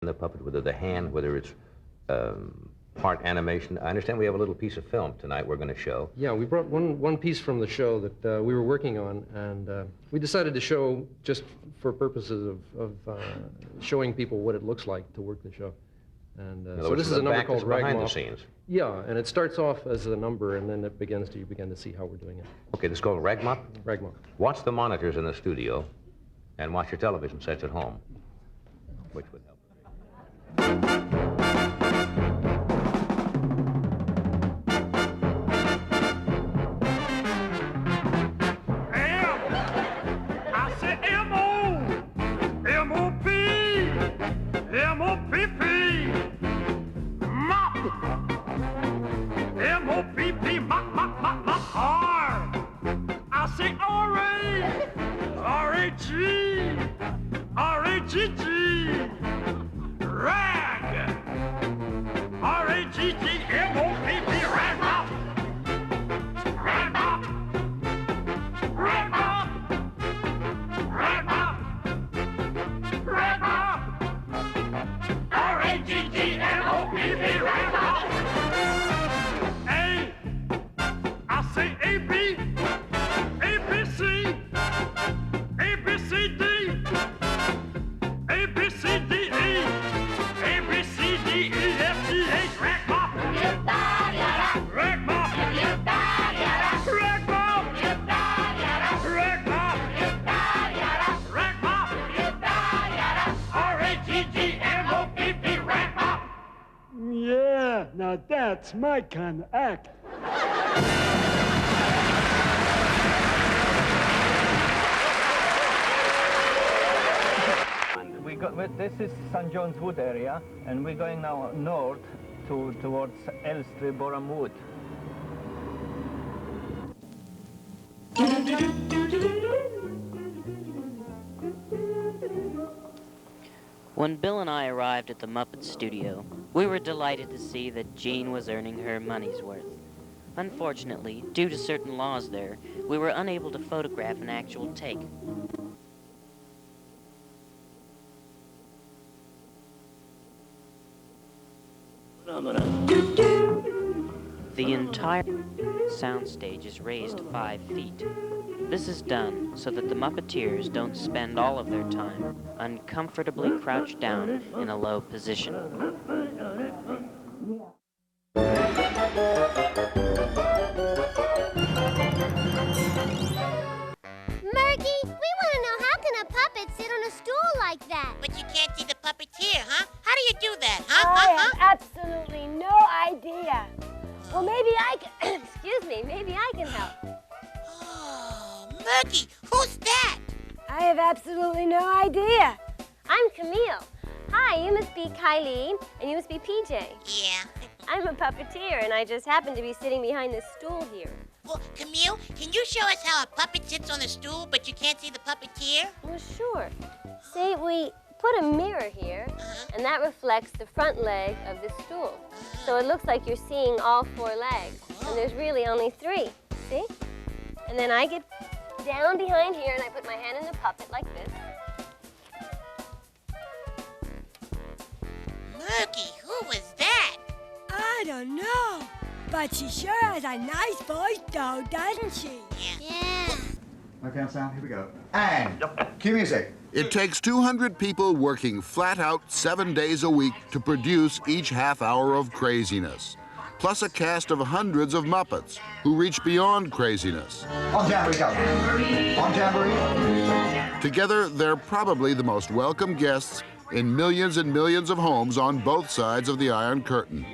the puppet, whether the hand, whether it's part animation. I understand we have a little piece of film tonight we're going to show. Yeah, we brought one piece from the show that we were working on, and we decided to show just for purposes of showing people what it looks like to work the show. And so this is a number called Rag behind Mop. the scenes. Yeah, and it starts off as a number, and then you begin to see how we're doing it. Okay, this is called Rag Mop? Rag Mop. Watch the monitors in the studio, and watch your television sets at home, which would help. Now that's my kind of act. This is St. John's Wood area, and we're going now north towards Elstree Boreham Wood. When Bill and I arrived at the Muppet studio, we were delighted to see that Jean was earning her money's worth. Unfortunately, due to certain laws there, we were unable to photograph an actual take. The entire soundstage is raised 5 feet. This is done so that the Muppeteers don't spend all of their time uncomfortably crouched down in a low position. Murky, we want to know, how can a puppet sit on a stool like that? But you can't see the puppeteer, huh? How do you do that, huh? I have absolutely no idea. Well, maybe I can, excuse me, maybe I can help. Oh, Murky, who's that? I have absolutely no idea. I'm Camille. Hi, you must be Kylie, and you must be PJ. Yeah. I'm a puppeteer, and I just happen to be sitting behind this stool here. Well, Camille, can you show us how a puppet sits on a stool, but you can't see the puppeteer? Well, sure. See, we put a mirror here, and that reflects the front leg of the stool. So it looks like you're seeing all 4 legs, and there's really only 3, see? And then I get down behind here, and I put my hand in the puppet like this. Murky, who was that? I don't know, but she sure has a nice voice, though, doesn't she? Yeah. Okay, sound, here we go. And cue music. It takes 200 people working flat out 7 days a week to produce each half hour of craziness, plus a cast of hundreds of Muppets who reach beyond craziness. On Jamboree, go. On Jamboree. Together, they're probably the most welcome guests in millions and millions of homes on both sides of the Iron Curtain.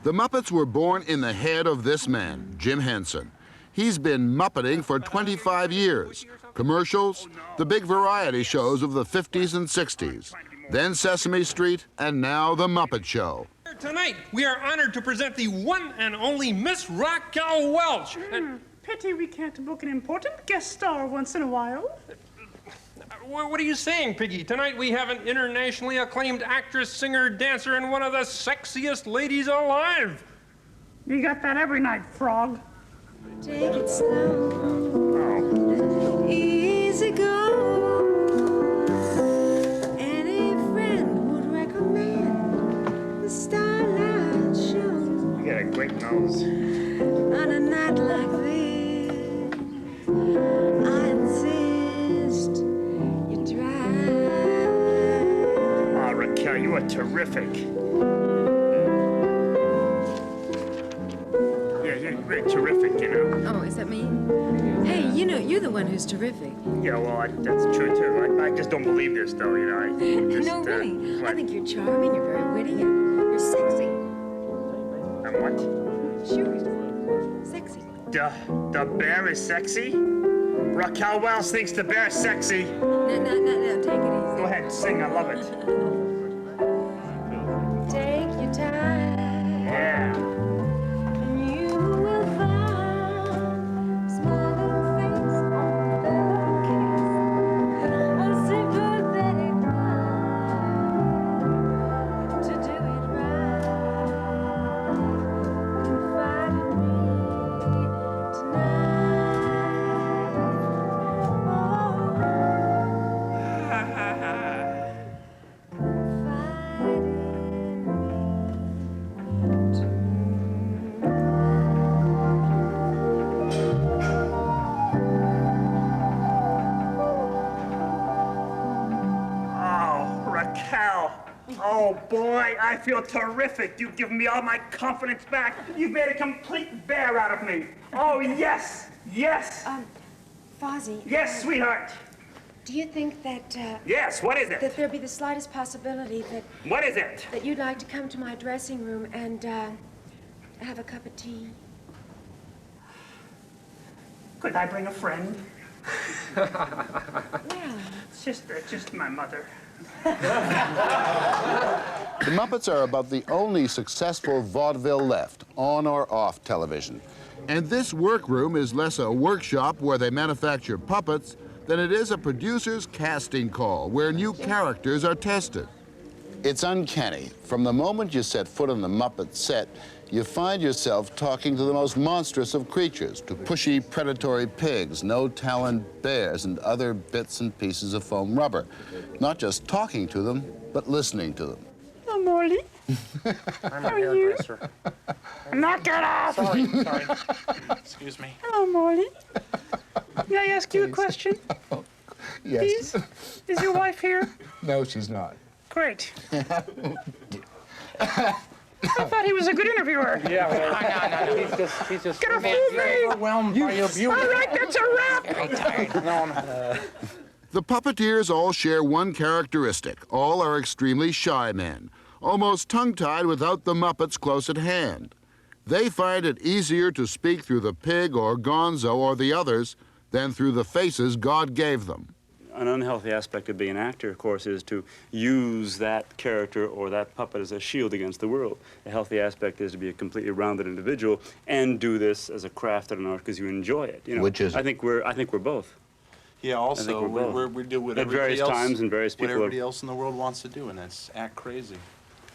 The Muppets were born in the head of this man, Jim Henson. He's been Muppeting for 25 years. Commercials, the big variety shows of the 50s and 60s, then Sesame Street, and now The Muppet Show. Tonight, we are honored to present the one and only Miss Raquel Welch. Pity we can't book an important guest star once in a while. What are you saying, Piggy? Tonight we have an internationally acclaimed actress, singer, dancer, and one of the sexiest ladies alive. You got that every night, Frog. Take it slow, easy go. Any friend themselves. On a night like this, I insist you try. Oh, Raquel, you are terrific. Yeah, you're terrific, you know. Oh, is that me? Hey, you know, you're the one who's terrific. Yeah, well, that's true, too. I just don't believe this, though, you know. No, really. I think you're charming, you're very witty, and you're sexy. I'm what? Sure, sexy. The bear is sexy? Raquel Wells thinks the bear is sexy. No, take it easy. Go ahead, sing, I love it. Take your time. Yeah. You will find smiling face on the kiss. A sympathetic mind to do it right. Confide in me Oh boy, I feel terrific. You've given me all my confidence back. You've made a complete bear out of me. Oh yes, yes. Fozzie. Yes, sweetheart. Do you think that, Yes, what is it? that there'd be the slightest possibility that... What is it? That you'd like to come to my dressing room and, have a cup of tea? Could I bring a friend? Well... It's just my mother. The Muppets are about the only successful vaudeville left, on or off television. And this workroom is less a workshop where they manufacture puppets than it is a producer's casting call where new characters are tested. It's uncanny. From the moment you set foot on the Muppet set, you find yourself talking to the most monstrous of creatures, to pushy, predatory pigs, no-talent bears, and other bits and pieces of foam rubber. Not just talking to them, but listening to them. Hello, Morley. I'm How are you? Knock it off! Sorry. Excuse me. Hello, Morley. May I ask you a question? Yes. Please? Is your wife here? No, she's not. Great. I thought he was a good interviewer. Yeah, no. He's just Gonna fool me! overwhelmed by your beauty. All right, that's a wrap! Very tired. No. The puppeteers all share one characteristic. All are extremely shy men, almost tongue-tied without the Muppets close at hand. They find it easier to speak through the pig or Gonzo or the others than through the faces God gave them. An unhealthy aspect of being an actor, of course, is to use that character or that puppet as a shield against the world. A healthy aspect is to be a completely rounded individual and do this as a craft and an art because you enjoy it. You know, which is I think we're both. Yeah. Also, we do what everybody else. At various times and various people. What everybody else in the world wants to do, and that's act crazy.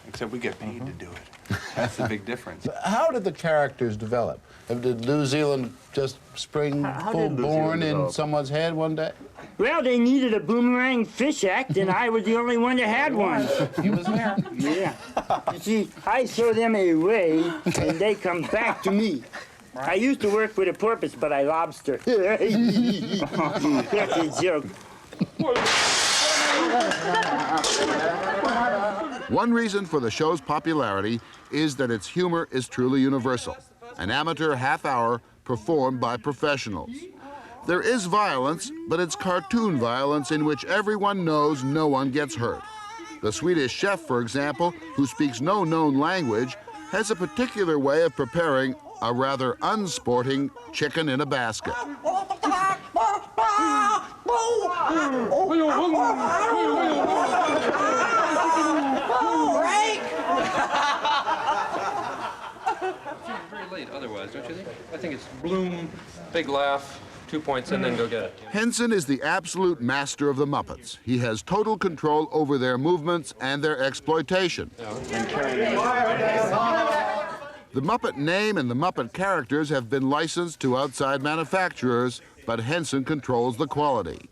Except we get paid to do it. That's the big difference. How did the characters develop? Did New Zealand just spring full-born in someone's head one day? Well, they needed a boomerang fish act, and I was the only one that had one. He was there. Yeah. You see, I show them a way, and they come back to me. I used to work with a porpoise, but I lobster. That's a joke. One reason for the show's popularity is that its humor is truly universal. An amateur half-hour performed by professionals. There is violence, but it's cartoon violence in which everyone knows no one gets hurt. The Swedish chef, for example, who speaks no known language, has a particular way of preparing a rather unsporting chicken in a basket. Very late otherwise, don't you think? I think it's bloom, big laugh, 2 points, and then go get it. Henson is the absolute master of the Muppets. He has total control over their movements and their exploitation. The Muppet name and the Muppet characters have been licensed to outside manufacturers, but Henson controls the quality.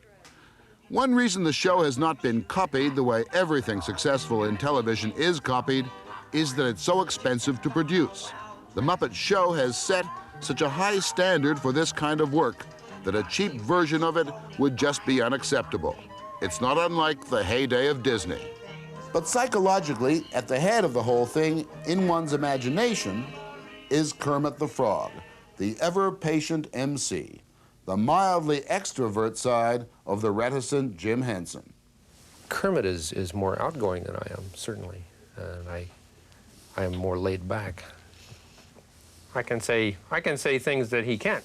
One reason the show has not been copied the way everything successful in television is copied is that it's so expensive to produce. The Muppet Show has set such a high standard for this kind of work that a cheap version of it would just be unacceptable. It's not unlike the heyday of Disney. But psychologically, at the head of the whole thing, in one's imagination, is Kermit the Frog, the ever-patient MC, the mildly extrovert side of the reticent Jim Henson. Kermit is more outgoing than I am, certainly, and I am more laid back. I can say things that he can't,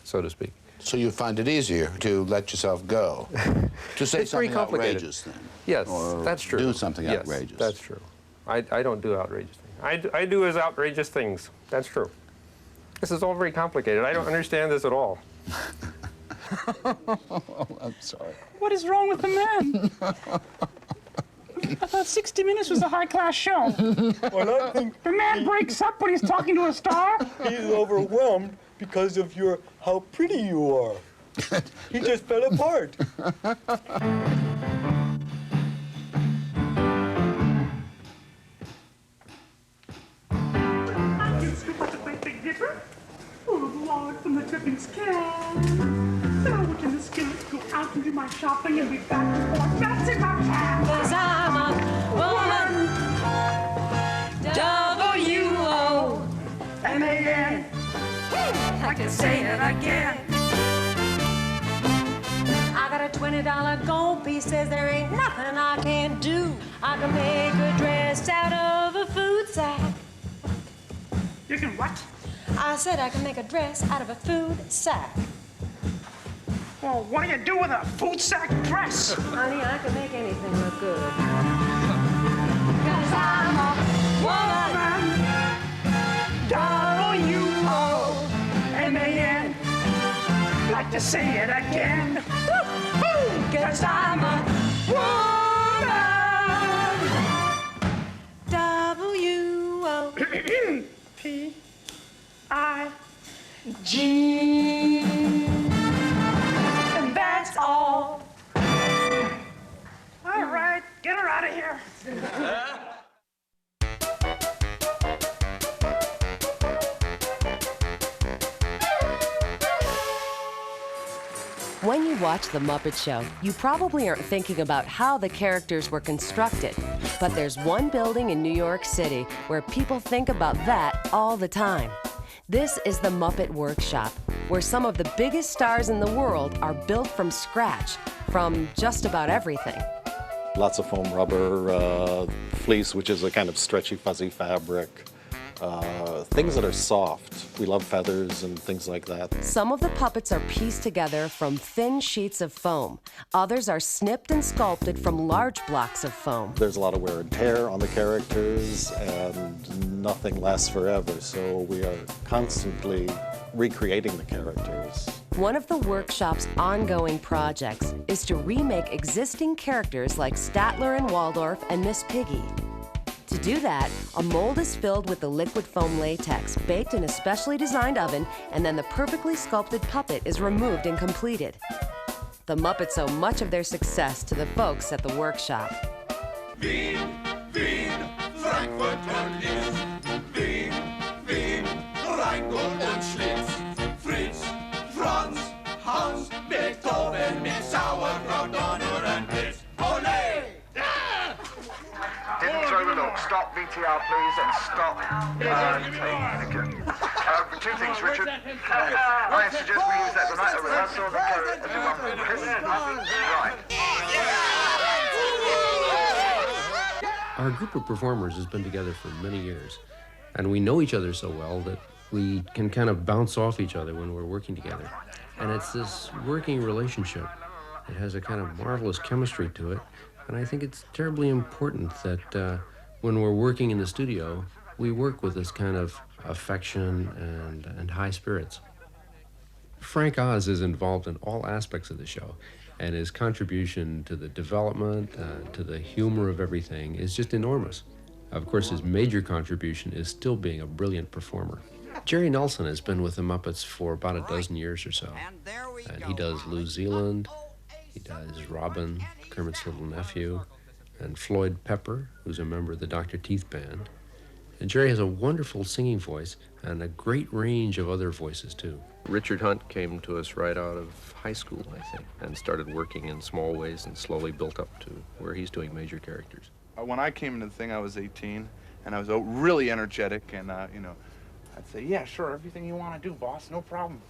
so to speak. So you find it easier to let yourself go, to say It's very something complicated. outrageous then? Yes, or that's true. do something Yes, outrageous. that's true. I don't do outrageous things. I do as outrageous things. That's true. This is all very complicated. I don't understand this at all. I'm sorry. What is wrong with the man? I thought 60 Minutes was a high-class show. Well, I think The man breaks up when he's talking to a star. he's overwhelmed because of how pretty you are. He just fell apart. I can scoop up the great big dipper, full of lard from the dripping can. Then I work in the skillet, go out and do my shopping, and be back and forth, bouncing my can. 'Cause I'm a woman. W-O-M-A-N. I can say it again. I got a $20 gold piece, says there ain't nothing I can't do. I can make a dress out of a food sack. You can what? I said I can make a dress out of a food sack. Well, what do you do with a food sack dress? Honey, I can make anything look good. 'Cause I'm a woman. W-O-M-A-N. Like to say it again. 'Cause I'm a woman. W-O-P-I-G. And that's all. All right, get her out of here. When you watch The Muppet Show, you probably aren't thinking about how the characters were constructed. But there's one building in New York City where people think about that all the time. This is the Muppet Workshop, where some of the biggest stars in the world are built from scratch, from just about everything. Lots of foam rubber, fleece, which is a kind of stretchy, fuzzy fabric. Things that are soft. We love feathers and things like that. Some of the puppets are pieced together from thin sheets of foam. Others are snipped and sculpted from large blocks of foam. There's a lot of wear and tear on the characters, and nothing lasts forever, so we are constantly recreating the characters. One of the workshop's ongoing projects is to remake existing characters like Statler and Waldorf and Miss Piggy. To do that, a mold is filled with the liquid foam latex, baked in a specially designed oven, and then the perfectly sculpted puppet is removed and completed. The Muppets owe much of their success to the folks at the workshop. Wien, Frankfurt und Linz. Wien, Rheingold und Schlitz. Fritz, Franz, Hans, Beethoven mit Sauerkraut, Donner und Blitz. Olé! Didn't throw the look. Stop VTR, please, and stop two things, Richard. I suggest we use that tonight at rehearsal and carry everyone right. Our group of performers has been together for many years, and we know each other so well that we can kind of bounce off each other when we're working together. And it's this working relationship. It has a kind of marvelous chemistry to it, and I think it's terribly important that when we're working in the studio, we work with this kind of affection and high spirits. Frank Oz is involved in all aspects of the show, and his contribution to the development, to the humor of everything is just enormous. Of course, his major contribution is still being a brilliant performer. Jerry Nelson has been with the Muppets for about a dozen years or so, and he does New Zealand, he does Robin, Kermit's little nephew, and Floyd Pepper, who's a member of the Dr. Teeth Band, And Jerry has a wonderful singing voice and a great range of other voices, too. Richard Hunt came to us right out of high school, I think, and started working in small ways and slowly built up to where he's doing major characters. When I came into the thing, I was 18, and I was really energetic, and, you know, I'd say, yeah, sure, everything you want to do, boss, no problem.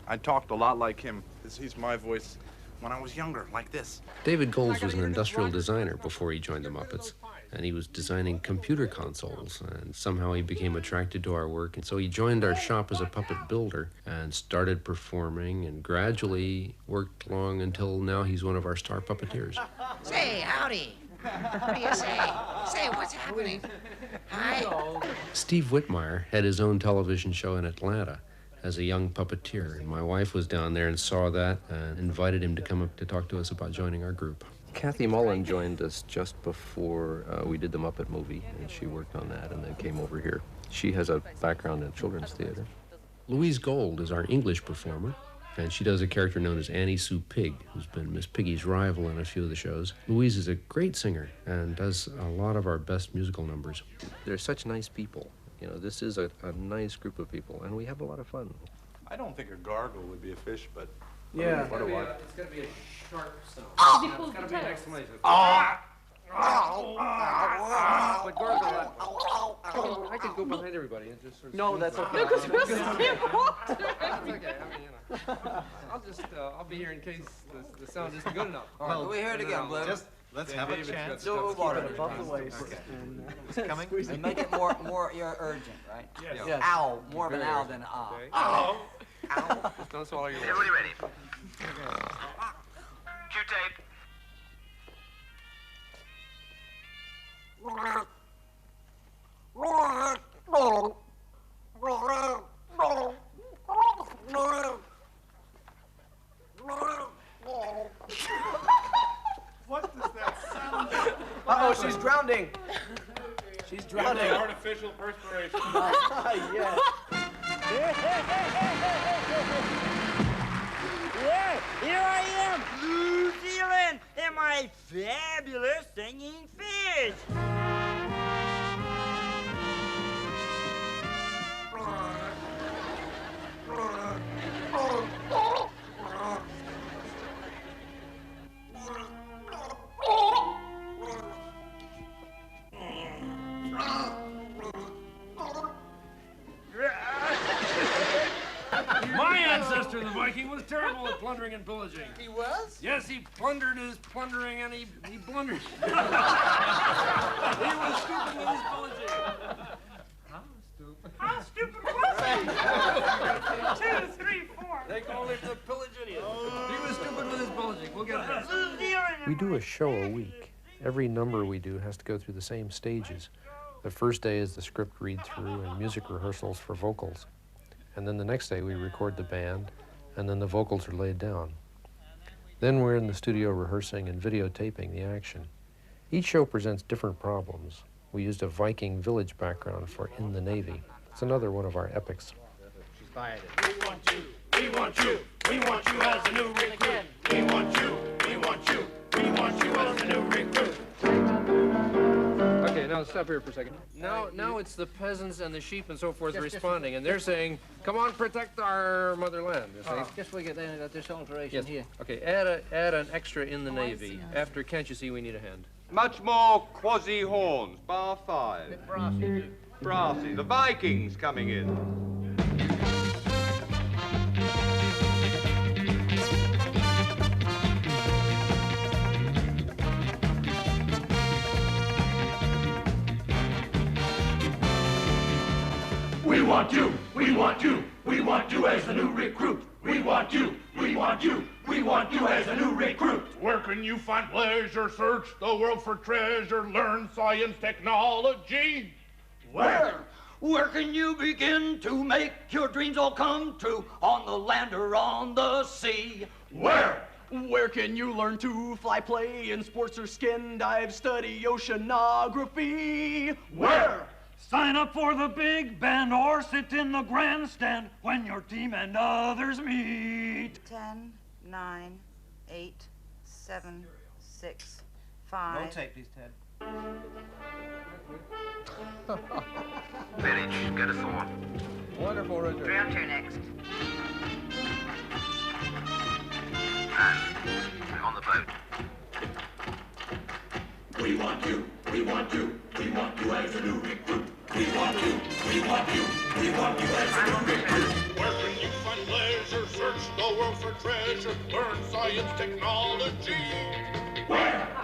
I talked a lot like him. He's my voice when I was younger, like this. David Golds was an industrial designer before he joined the Muppets, and he was designing computer consoles, and somehow he became attracted to our work, and so he joined our shop as a puppet builder and started performing and gradually worked along until now he's one of our star puppeteers. Say, howdy. What do you say? Say, what's happening? Hi. Steve Whitmire had his own television show in Atlanta as a young puppeteer, and my wife was down there and saw that and invited him to come up to talk to us about joining our group. Kathy Mullen joined us just before we did the Muppet movie, and she worked on that and then came over here. She has a background in children's theater. Louise Gold is our English performer, and she does a character known as Annie Sue Pig, who's been Miss Piggy's rival in a few of the shows. Louise is a great singer and does a lot of our best musical numbers. They're such nice people. You know, this is a nice group of people, and we have a lot of fun. I don't think a gargle would be a fish, but... Yeah. It's got to be a sharp sound. Oh! It's got to be an exclamation. Oh! But gargle that one. I could go behind everybody and just sort of... No, that's okay. No, because we'll sleepwalk. That's okay. I mean, you know. I'll be here in case the sound isn't good enough. Well, we hear it again, Blue. Just let's have a chance. Do water above the waist. It's coming. And make it more urgent, right? Yes. Ow, more of an ow than ah. Okay. Ow. Ow. Don't swallow your Everybody ready? Cue tape. What does that sound like? Uh-oh, she's drowning. She's drowning. Artificial perspiration. Yes. Yeah, here I am, New Zealand, and my fabulous singing fish. My ancestor, the Viking, was terrible at plundering and pillaging. He was? Yes, he plundered his plundering and he blundered. He was stupid with his pillaging. How stupid was he? 2, 3, 4. They called him the pillage idiot. He was stupid with his pillaging. We'll get there. We do a show a week. Every number we do has to go through the same stages. The first day is the script read-through and music rehearsals for vocals. And then the next day we record the band, and then the vocals are laid down. Then we're in the studio rehearsing and videotaping the action. Each show presents different problems. We used a Viking village background for In the Navy. It's another one of our epics. She's buying it. We want you. We want you. We want you as a new recruit. We want you. We want you. We want you as a new recruit. Okay, now stop here for a second. Now it's the peasants and the sheep and so forth responding, and they're saying, "Come on, protect our motherland." You see? Just we get this alteration Yes. here. Okay, add an extra In the Navy. After Can't You See We Need a Hand. Much more quasi horns, bar 5. Brassy. Brassy. The Vikings coming in. We want you, we want you, we want you as a new recruit. We want you, we want you, we want you as a new recruit. Where can you find pleasure? Search the world for treasure. Learn science, technology. Where? Where can you begin to make your dreams all come true? On the land or on the sea? Where? Where can you learn to fly, play in sports or skin dive, study oceanography? Where? Sign up for the big band or sit in the grandstand when your team and others meet. 10, 9, 8, 7, 6, 5. No tape, please, Ted. Village, get us on. Wonderful, Richard. 302 next. And on the boat. We want you, we want you, we want you as a new recruit. We want you, we want you, we want you as a new recruit. Where can you find pleasure? Search the world for treasure. Learn science, technology. Where?